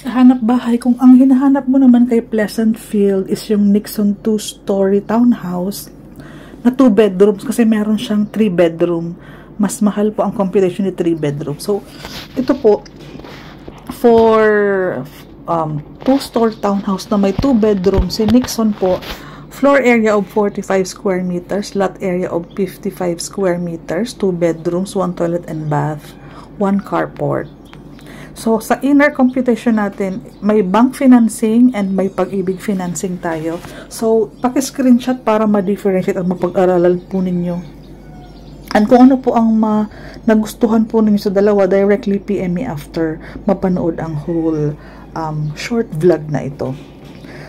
hanap bahay, kung ang hinahanap mo naman kay Pleasant Field is yung Nixon 2-story townhouse na 2 bedrooms, kasi meron siyang 3 bedroom. Mas mahal po ang computation ni 3 bedroom. So, ito po, for 2-story townhouse na may 2 bedrooms, si Nixon po, floor area of 45 square meters, lot area of 55 square meters, 2 bedrooms, 1 toilet and bath, 1 carport. So, sa inner computation natin, may bank financing and may pag-ibig financing tayo. So, paki-screenshot para ma-differentiate at mapag-aralan po ninyo. And kung ano po ang nagustuhan po ninyo sa dalawa, directly PM me after mapanood ang whole short vlog na ito.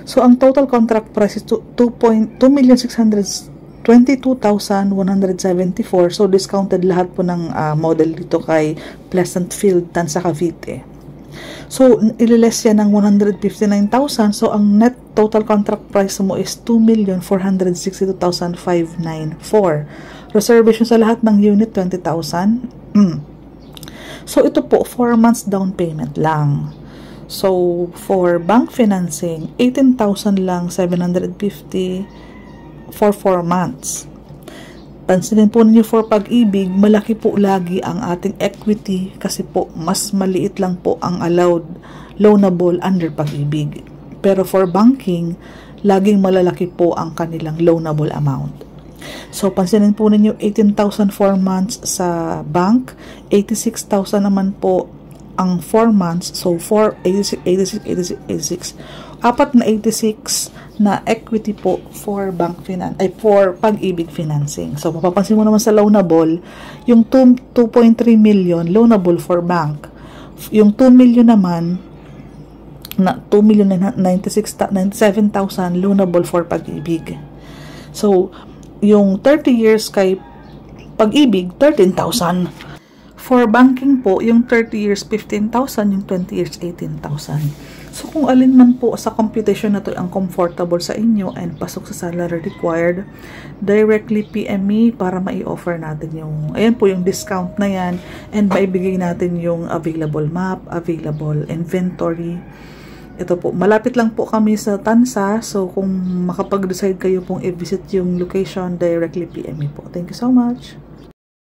So, ang total contract price is 2,622,174. So, discounted lahat po ng model dito kay Pleasant Field, Tansa, Cavite. So, ililess yan ng 159,000. So, ang net total contract price mo is 2,462,594. Reservation sa lahat ng unit, 20,000. So, ito po, 4 months down payment lang. So, for bank financing, 18,000 lang, 750 for 4 months. Pansinin po ninyo for pag-ibig, malaki po lagi ang ating equity kasi po mas maliit lang po ang allowed loanable under pag-ibig. Pero for banking, laging malalaki po ang kanilang loanable amount. So, pansinin po ninyo, 18,000 4 months sa bank, 86,000 naman po ang 4 months, so 86. Apat na 86 na equity po for bank finance, ay for pag-ibig financing. So, mapapansin mo naman sa loanable, yung 2.3 million loanable for bank. Yung 2 million naman, na 2,097,000 loanable for pag-ibig. So, yung 30 years kay pag-ibig, 13,000. For banking po, yung 30 years, 15,000, yung 20 years, 18,000. So, kung alin man po sa computation na to ang comfortable sa inyo and pasok sa salary required, directly PM me para mai-offer natin yung, ayan po yung discount na yan, and maibigay natin yung available map, available inventory. Ito po, malapit lang po kami sa Tansa, so kung makapag-decide kayo pong i-visit yung location, directly PM me po. Thank you so much!